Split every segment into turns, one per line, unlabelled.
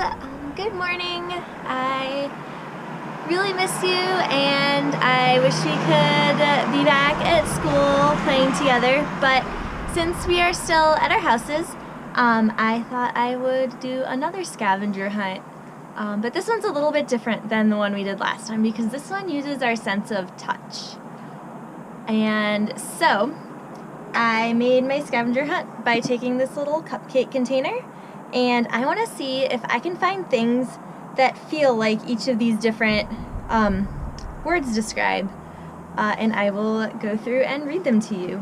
Good morning. I really miss you and I wish we could be back at school playing together, but since we are still at our houses, I thought I would do another scavenger hunt. But this one's a little bit different than the one we did last time because this one uses our sense of touch. And so I made my scavenger hunt by taking this little cupcake container, and I want to see if I can find things that feel like each of these different words describe, and I will go through and read them to you.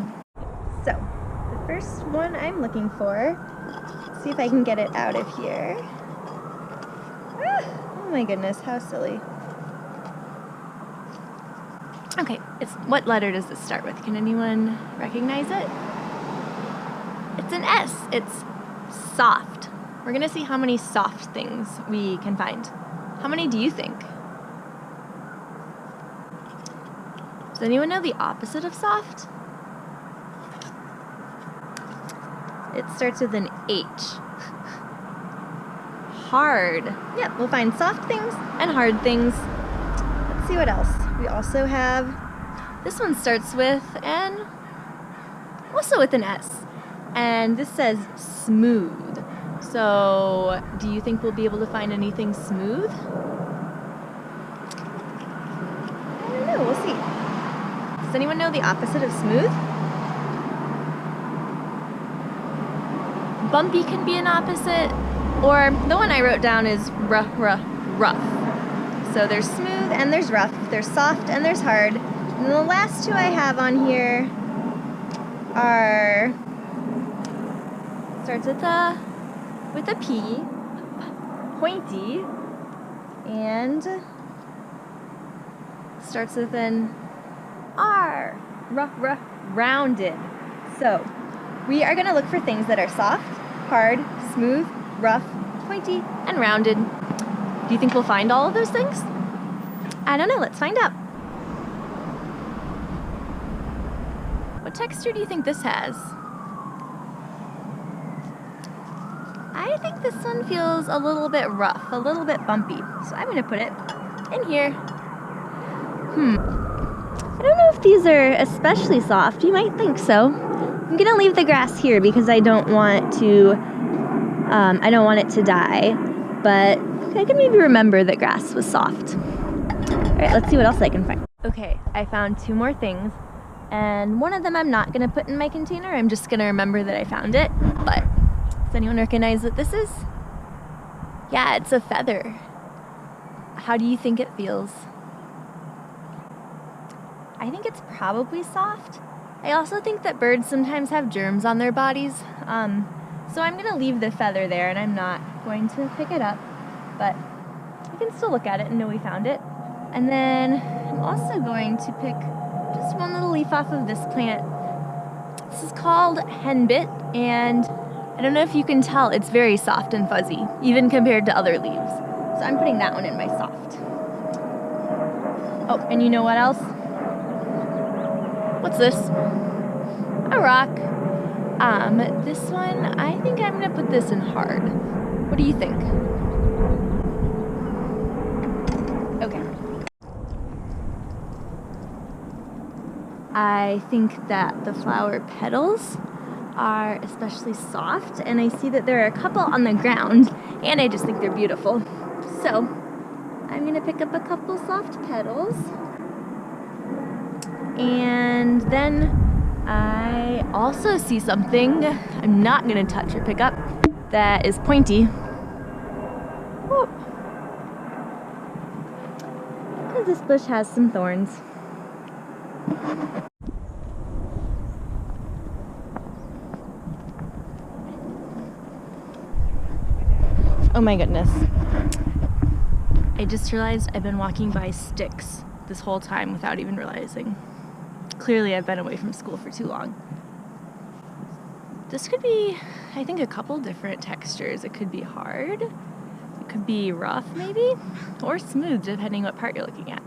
So the first one I'm looking for, let's see if I can get it out of here. Oh my goodness, how silly. Okay, what letter does this start with? Can anyone recognize it? It's an S. It's soft. We're gonna see how many soft things we can find. How many do you think? Does anyone know the opposite of soft? It starts with an H. Hard. Yep, we'll find soft things and hard things. Let's see what else. We also have, this one starts with also with an S. And this says smooth. So, do you think we'll be able to find anything smooth? I don't know, we'll see. Does anyone know the opposite of smooth? Bumpy can be an opposite, or the one I wrote down is rough. So there's smooth and there's rough, there's soft and there's hard. And the last two I have on here are, starts with a P, pointy, and starts with an R, rounded. So we are gonna look for things that are soft, hard, smooth, rough, pointy, and rounded. Do you think we'll find all of those things? I don't know, let's find out. What texture do you think this has? I think this one feels a little bit rough, a little bit bumpy. So I'm gonna put it in here. I don't know if these are especially soft. You might think so. I'm gonna leave the grass here because I don't want it to die. But I can maybe remember that grass was soft. All right, let's see what else I can find. Okay, I found two more things, and one of them I'm not gonna put in my container. I'm just gonna remember that I found it. But does anyone recognize what this is? Yeah, it's a feather. How do you think it feels? I think it's probably soft. I also think that birds sometimes have germs on their bodies. So I'm gonna leave the feather there and I'm not going to pick it up, but you can still look at it and know we found it. And then I'm also going to pick just one little leaf off of this plant. This is called henbit, and I don't know if you can tell, it's very soft and fuzzy, even compared to other leaves. So I'm putting that one in my soft. Oh, and you know what else? What's this? A rock. This one, I think I'm gonna put this in hard. What do you think? Okay. I think that the flower petals are especially soft, and I see that there are a couple on the ground, and I just think they're beautiful. So, I'm gonna pick up a couple soft petals, and then I also see something I'm not gonna touch or pick up that is pointy. Because this bush has some thorns. Oh my goodness. I just realized I've been walking by sticks this whole time without even realizing. Clearly I've been away from school for too long. This could be, I think, a couple different textures. It could be hard, it could be rough maybe, or smooth depending what part you're looking at.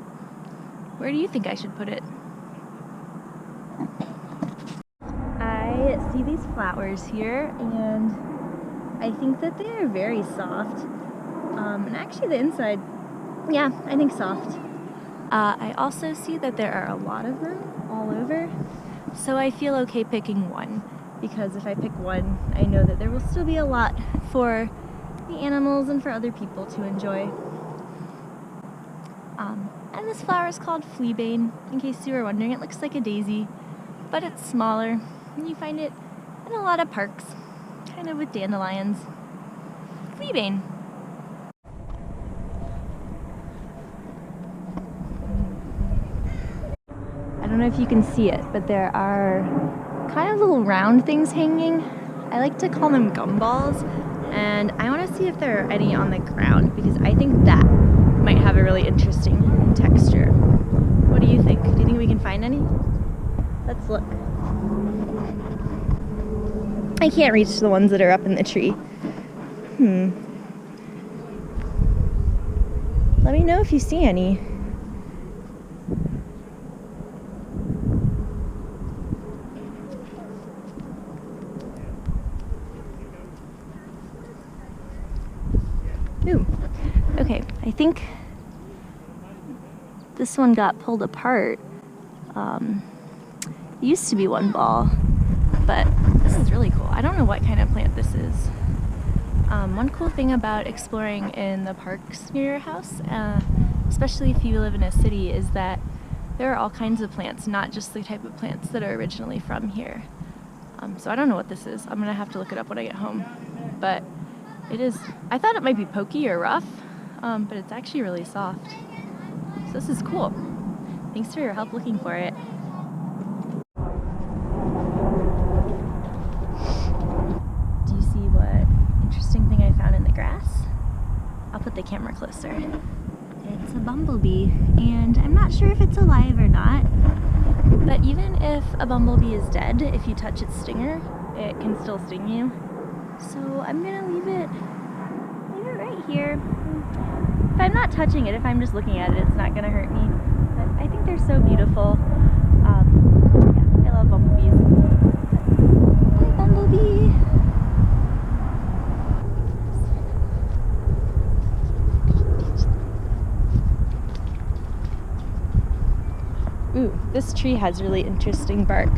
Where do you think I should put it? I see these flowers here and I think that they are very soft. And actually the inside, yeah, I think soft. I also see that there are a lot of them all over, so I feel okay picking one, because if I pick one, I know that there will still be a lot for the animals and for other people to enjoy. And this flower is called fleabane, in case you were wondering. It looks like a daisy, but it's smaller, and you find it in a lot of parks, kind of with dandelions. Fleabane. I don't know if you can see it, but there are kind of little round things hanging. I like to call them gumballs, and I want to see if there are any on the ground, because I think that might have a really interesting texture. What do you think? Do you think we can find any? Let's look. I can't reach the ones that are up in the tree. Let me know if you see any. Ooh, okay, I think this one got pulled apart. It used to be one ball, but this is really cool. I don't know what kind of plant this is. One cool thing about exploring in the parks near your house, especially if you live in a city, is that there are all kinds of plants, not just the type of plants that are originally from here. So I don't know what this is. I'm gonna have to look it up when I get home. But it is, I thought it might be pokey or rough, but it's actually really soft. So this is cool. Thanks for your help looking for it. Do you see what interesting thing I found in the grass? I'll put the camera closer. It's a bumblebee, and I'm not sure if it's alive or not, but even if a bumblebee is dead, if you touch its stinger, it can still sting you. So I'm gonna leave it right here. If I'm not touching it, if I'm just looking at it, it's not gonna hurt me. But I think they're so beautiful. Yeah, I love bumblebees. Hi, bumblebee. Ooh, this tree has really interesting bark.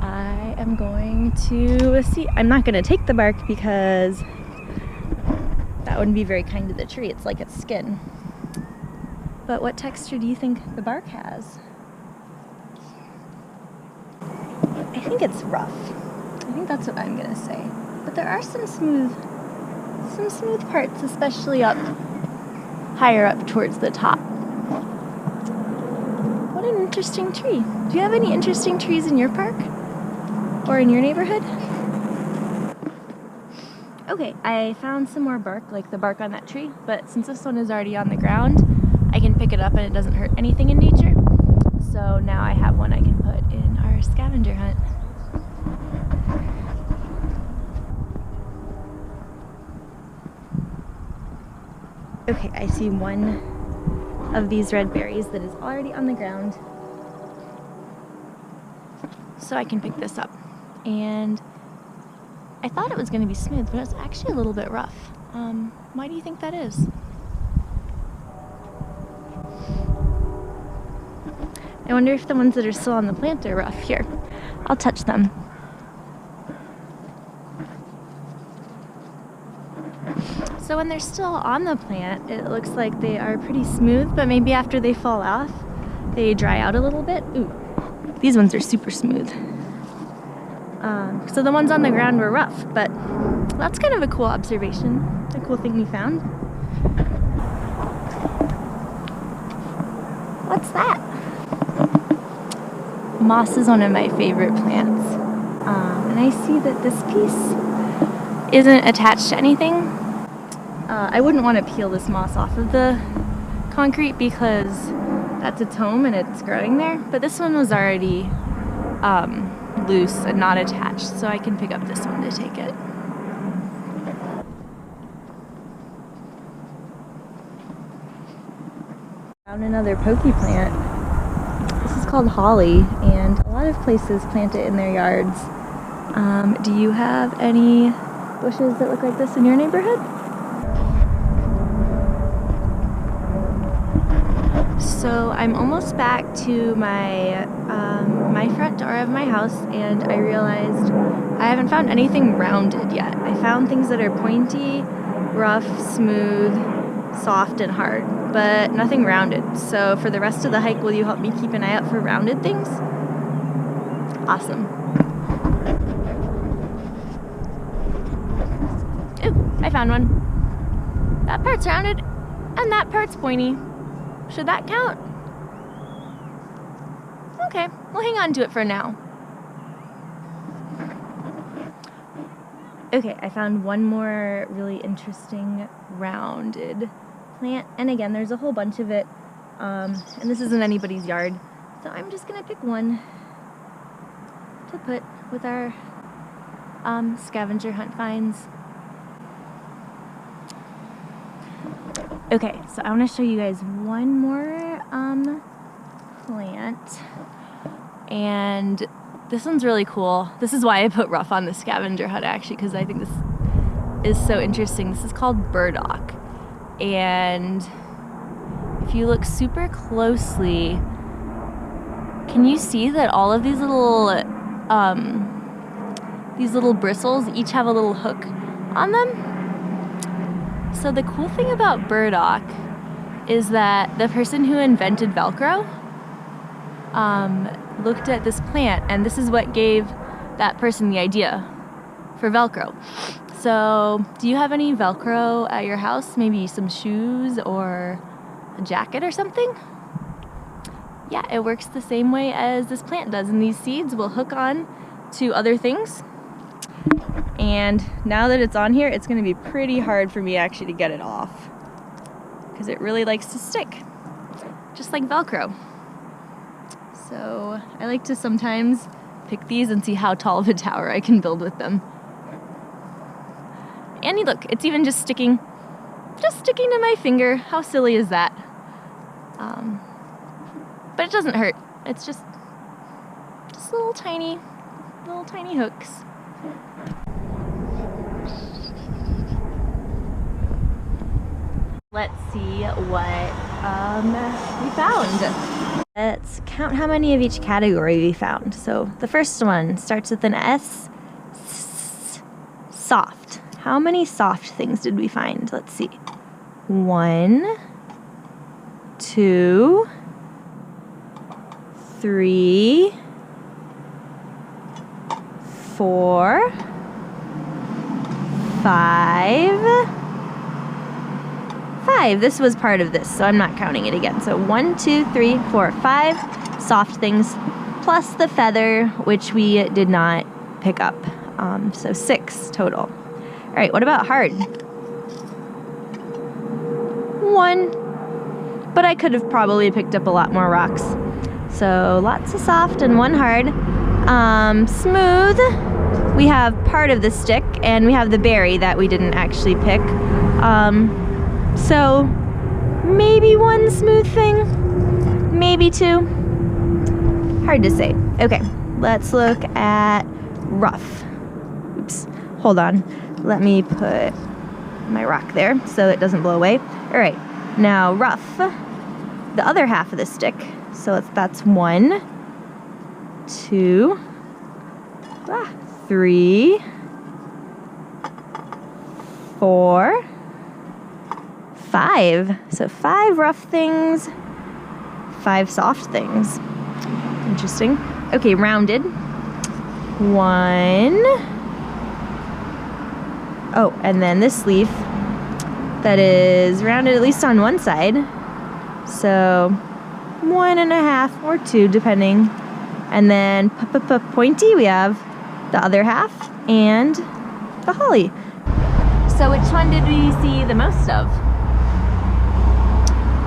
I am going to see. I'm not going to take the bark because that wouldn't be very kind to the tree. It's like its skin. But what texture do you think the bark has? I think it's rough. I think that's what I'm going to say. But there are some smooth parts, especially higher up towards the top. What an interesting tree. Do you have any interesting trees in your park? Or in your neighborhood? Okay, I found some more bark, like the bark on that tree, but since this one is already on the ground, I can pick it up and it doesn't hurt anything in nature. So now I have one I can put in our scavenger hunt. Okay, I see one of these red berries that is already on the ground. So I can pick this up. And I thought it was going to be smooth, but it's actually a little bit rough. Why do you think that is? I wonder if the ones that are still on the plant are rough. Here, I'll touch them. So when they're still on the plant, it looks like they are pretty smooth, but maybe after they fall off, they dry out a little bit. Ooh, these ones are super smooth. So the ones on the ground were rough, but that's kind of a cool observation, a cool thing we found. What's that? Moss is one of my favorite plants. And I see that this piece isn't attached to anything. I wouldn't want to peel this moss off of the concrete because that's its home and it's growing there, but this one was already loose and not attached, so I can pick up this one to take it. Found another pokey plant. This is called holly, and a lot of places plant it in their yards. Do you have any bushes that look like this in your neighborhood? So I'm almost back to my my front door of my house, and I realized I haven't found anything rounded yet. I found things that are pointy, rough, smooth, soft, and hard, but nothing rounded. So for the rest of the hike, will you help me keep an eye out for rounded things? Awesome. Ooh, I found one. That part's rounded, and that part's pointy. Should that count? Okay, we'll hang on to it for now. Okay, I found one more really interesting rounded plant, and again, there's a whole bunch of it, and this isn't anybody's yard, so I'm just gonna pick one to put with our scavenger hunt finds. Okay, so I want to show you guys one more plant, and this one's really cool. This is why I put rough on the scavenger hunt, actually, because I think this is so interesting. This is called burdock, and if you look super closely, can you see that all of these little bristles each have a little hook on them? So the cool thing about burdock is that the person who invented Velcro looked at this plant, and this is what gave that person the idea for Velcro. So do you have any Velcro at your house? Maybe some shoes or a jacket or something? Yeah, it works the same way as this plant does, and these seeds will hook on to other things. And now that it's on here, it's going to be pretty hard for me actually to get it off, because it really likes to stick, just like Velcro. So I like to sometimes pick these and see how tall of a tower I can build with them. And look, it's even just sticking to my finger. How silly is that? But it doesn't hurt. It's just little tiny hooks. Let's see what we found. Let's count how many of each category we found. So the first one starts with an S. Soft. How many soft things did we find? Let's see. 1, 2, 3, 4, 5. 5. This was part of this, so I'm not counting it again. So 1, 2, 3, 4, 5 soft things, plus the feather, which we did not pick up. So 6 total. All right, what about hard? 1. But I could have probably picked up a lot more rocks. So lots of soft and 1 hard. Smooth. We have part of the stick, and we have the berry that we didn't actually pick. So maybe 1 smooth thing, maybe 2. Hard to say. Okay, let's look at rough. Oops, hold on. Let me put my rock there so it doesn't blow away. All right, now rough, the other half of the stick. So that's 1, 2, 3, 4, 5. So 5 rough things, 5 soft things. Interesting. Okay, rounded. 1. Oh, and then this leaf that is rounded at least on one side. So 1.5 or 2, depending. And then pointy, we have the other half and the holly. So which one did we see the most of?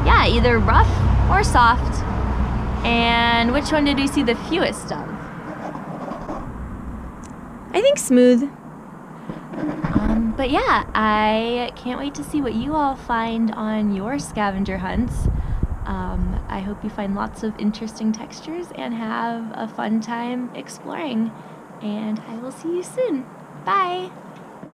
Yeah, either rough or soft. And which one did we see the fewest of? I think smooth. But yeah, I can't wait to see what you all find on your scavenger hunts. I hope you find lots of interesting textures and have a fun time exploring. And I will see you soon. Bye!